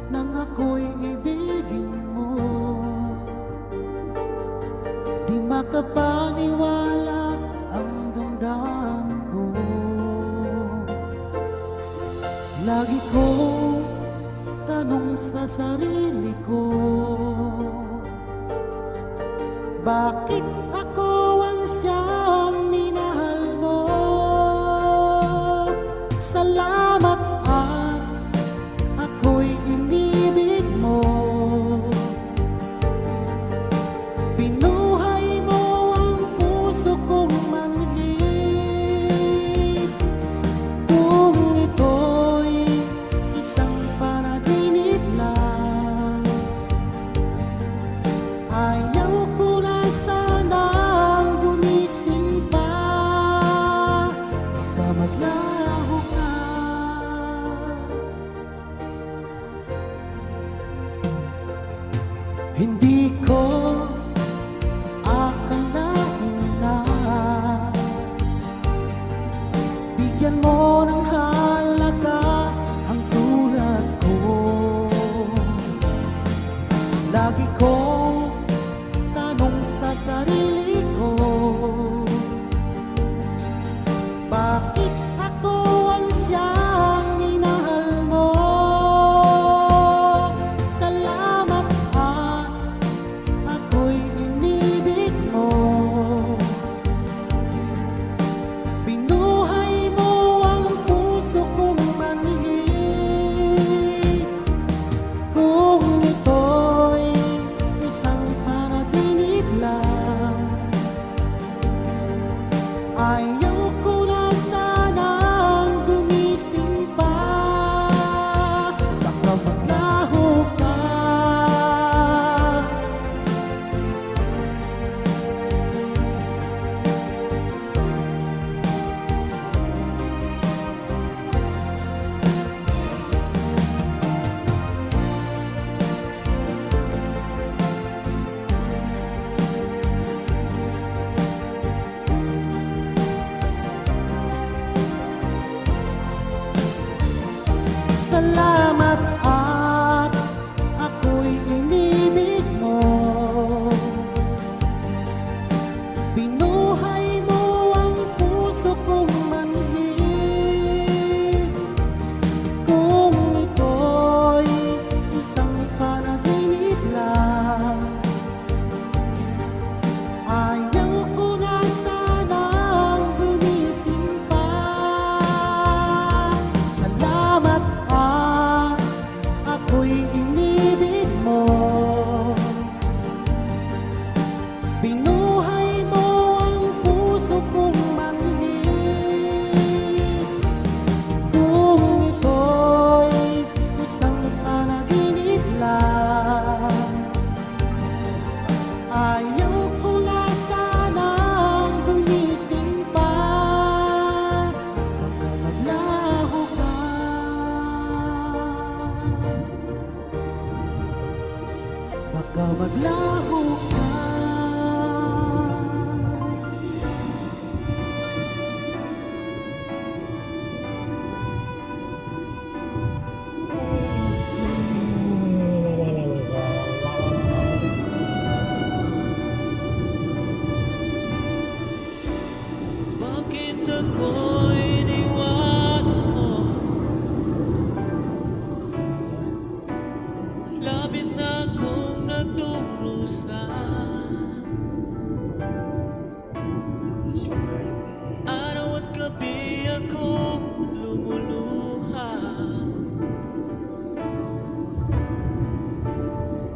nang ako'y ibigin mo. Di makapaniwala ang damdamin ko. Lagi kong tanong sa sarili ko, bakit ako ang siyang minahal mo? Salamat at ako'y inibig mo. Binuhay mo ang puso kong manhid. Kung ito'y isang panaginip lang, ayaw ko na sanang gumising pa. Baka maglaho ka. Hindi ko akalain na bigyan mo ng halaga ang tulad ko. Lagi kong tanong sa sarili ko, bakit ako ang siyang minahal mo? Salamat at ako'y inibig mo. Binuhay mo ang puso kong manhid. Kung ito'y isang panaginip lang, ayaw ko na sanang gumising pa. Baka maglaho ka. Salamat at ako'y inibig mo. Binuhay mo ang puso kong manhid. Kung ito'y isang panaginip lang, ayaw ko na sanang gumising pa. Salamat at ako'y inibig mo. Binuhay mo ang puso kong manhid. Kung ito'y isang panaginip lang, ayaw ko na sanang gumising pa. Baka maglaho ka. Baka maglaho ka. Bakit ako'y iniwan mo? Labis na akong nagdurusa. Araw at gabi akong lumuluha.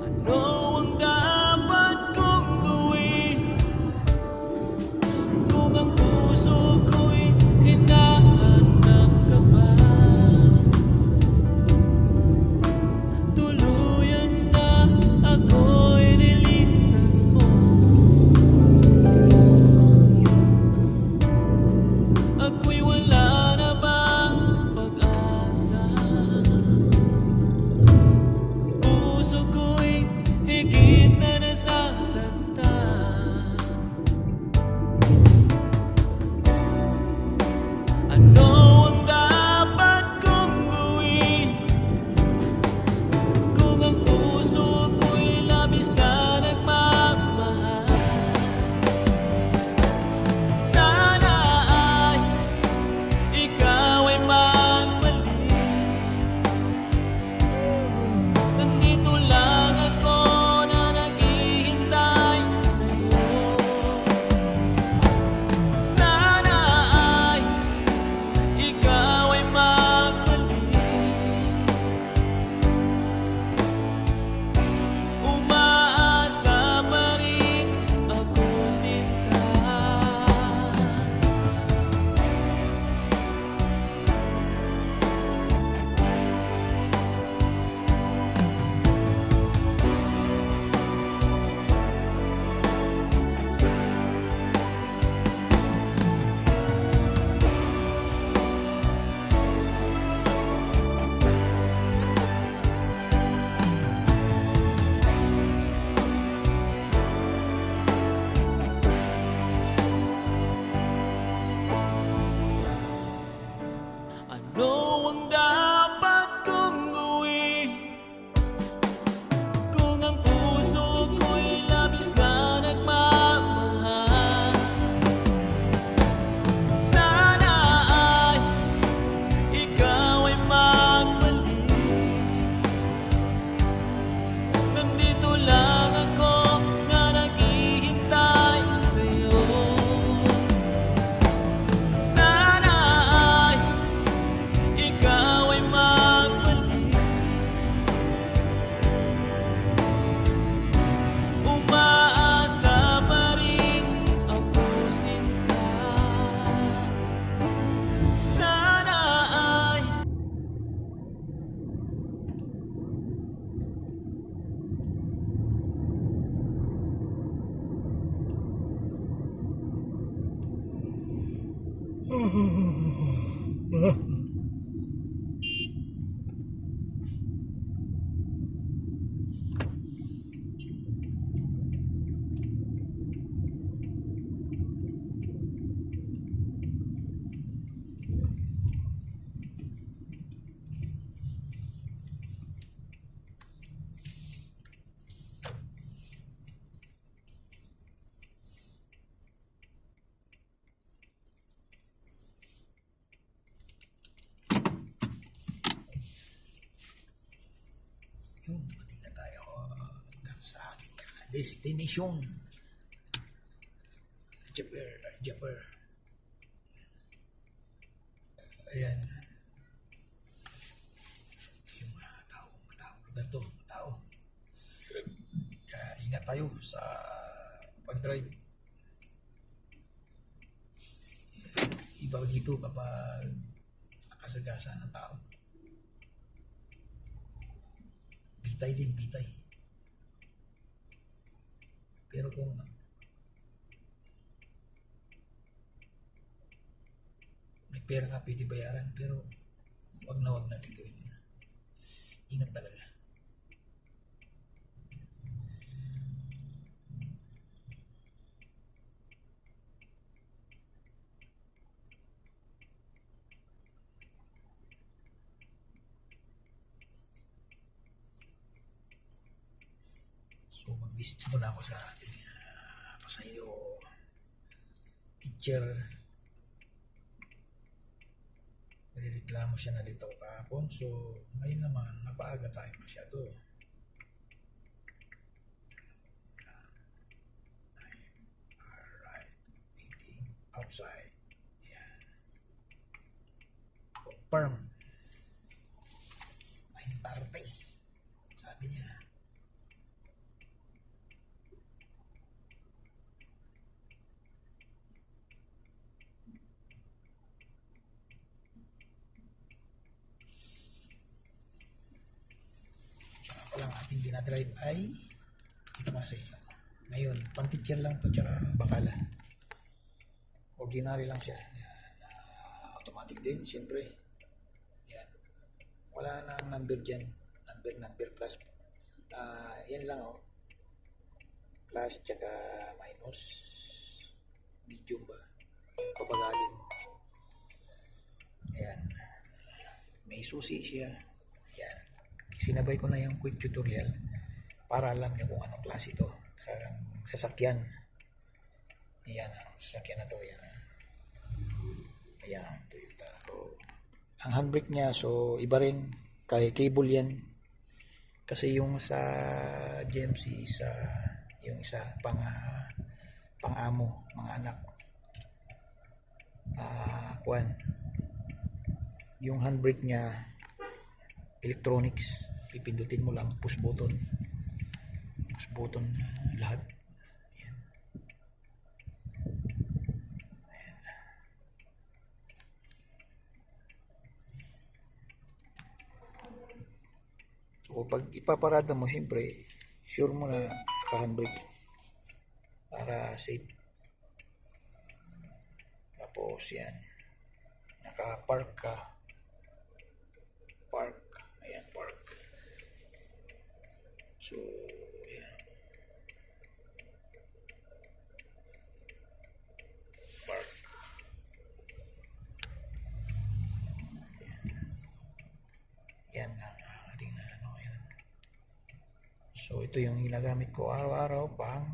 Ano ang dapat kong gawin kung ang puso ko'y hinahanap ka pa? Tuluyan na ako'y nilisan Yun, dumating na tayo sa aking destination. Japper. Ayan. Ito yung mataong lugar to. Matao. Kaya ingat tayo sa pag-drive. Iba dito kapag nakasagasa ng tao. Bitay din, bitay. Pero kung may pera ka, pwede bayaran. Pero wag natin gawin yun. Ingat talaga. So mag-visit muna ako sa ating pasahero teacher. Nalireklamo siya na dito kahapon. So ngayon naman napaaga tayo masyado. Alright, waiting outside. Yan. Confirm. 9:30. Sabi niya. Lang ating dinadrive ay ito muna sa inyo. Ngayon, pang-teacher lang to tsaka bakala. Ordinary lang siya. Yan, automatic din, siyempre. Yan. Wala na number dyan. Number plus. Yan lang oh. Plus tsaka minus. Medium ba? Pabagalin mo. Ayan. May susi siya. Ayan. Sinabay ko na yung quick tutorial para alam nyo kung anong klase ito sa sasakyan. Ayan ang sasakyan na to. Ayan, Toyota. So, ang handbrake niya, so iba rin kay cable yan. Kasi yung sa GMC, yung isa pang amo, mga anak. Yung handbrake niya electronics, pipindutin mo lang push button lahat. Ayan. Ayan. So pag ipaparada mo, siyempre sure mo na naka-handbrake para safe. Tapos yan, naka-park ka. Ayan, park. So, ayan. Park. Ayan. Yan ang ating ngayon. So, ito yung ginagamit ko araw-araw pang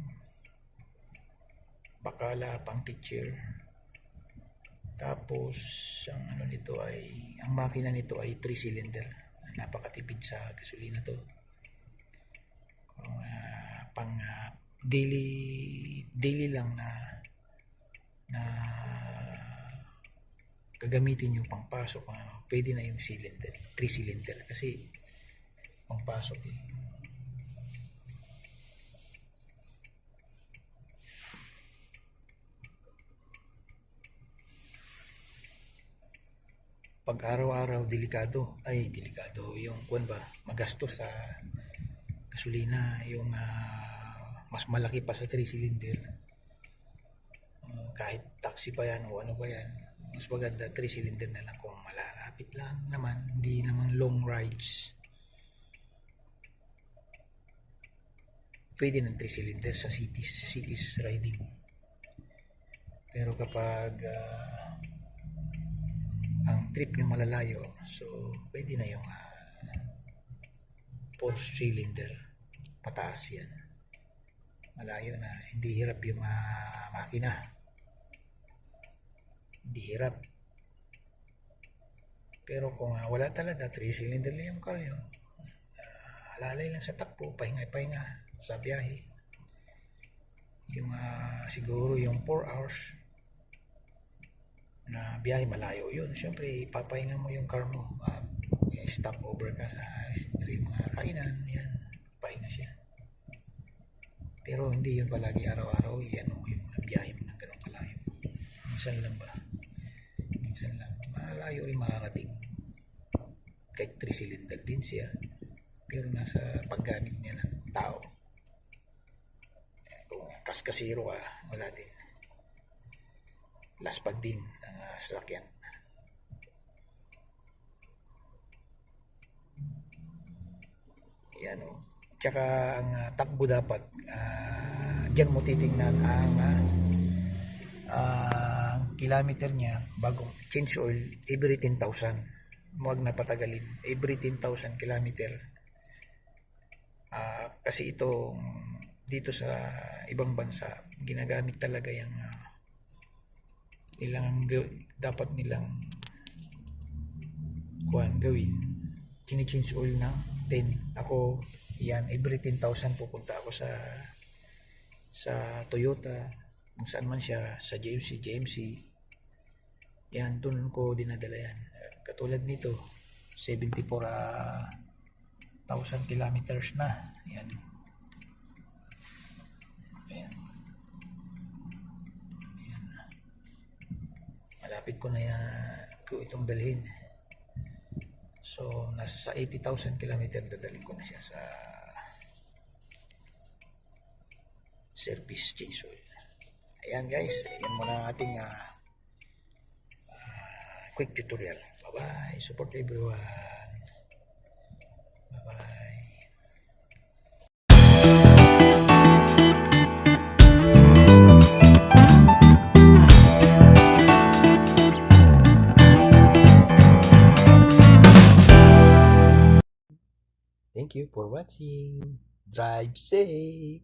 bakala, pang teacher. Tapos, ang makina nito ay 3 cylinder. Napakatipid sa gasolina to. Pang daily lang na gagamitin yung pangpasok. Pwede na yung cylinder, 3 cylinder kasi pangpasok eh. Pag araw-araw delikado yung magastos sa gasolina, yung mas malaki pa sa 3 cylinder, kahit taxi pa yan o ano ba yan, mas maganda 3 cylinder na lang kung malalapit lang naman, hindi naman long rides. Pwede ng 3 cylinder sa cities riding. Pero kapag ang trip nyo malalayo, so pwede na yung 4 cylinder pataas yan. Malayo na, hindi hirap yung makina. Hindi hirap. Pero kung wala talaga, 3 cylinder lang yung car nyo, alalay lang sa takbo, pahinga-pahinga sa biyahe. Yung siguro yung 4 hours na biyahe malayo yun. Siyempre, papahinga mo yung car mo. Stop over ka sa mga kainan. Yan, pahinga siya. Pero hindi yun palagi araw-araw. Yan mo yung biyahe mo ng ganun kalayo. Minsan lang ba? Minsan lang. Malayo rin mararating. Kahit 3 cylinder din siya. Pero nasa paggamit niya ng tao. Kung kaskasiro ka, wala din. Laspag din ang sasakyan. Yan o. Tsaka ang takbo dapat, dyan mo titingnan ang kilometer niya bago change oil every 10,000. Huwag na patagalin. Every 10,000 kilometer. Kasi ito dito sa ibang bansa ginagamit talaga yung dapat nilang gawin, chini-change oil ng 10. Ako yan, every 10,000 pupunta ako sa Toyota, kung saan man siya, sa JMC yan, dun ko dinadala yan. Katulad nito 74,000 kilometers na yan. Malapit ko na ko itong dalhin. So nasa 80,000 kilometer dadalhin ko na siya sa service change oil. Ayan guys, ayan muna ating quick tutorial. Bye bye, support everyone. Bye bye. Thank you for watching. Drive safe.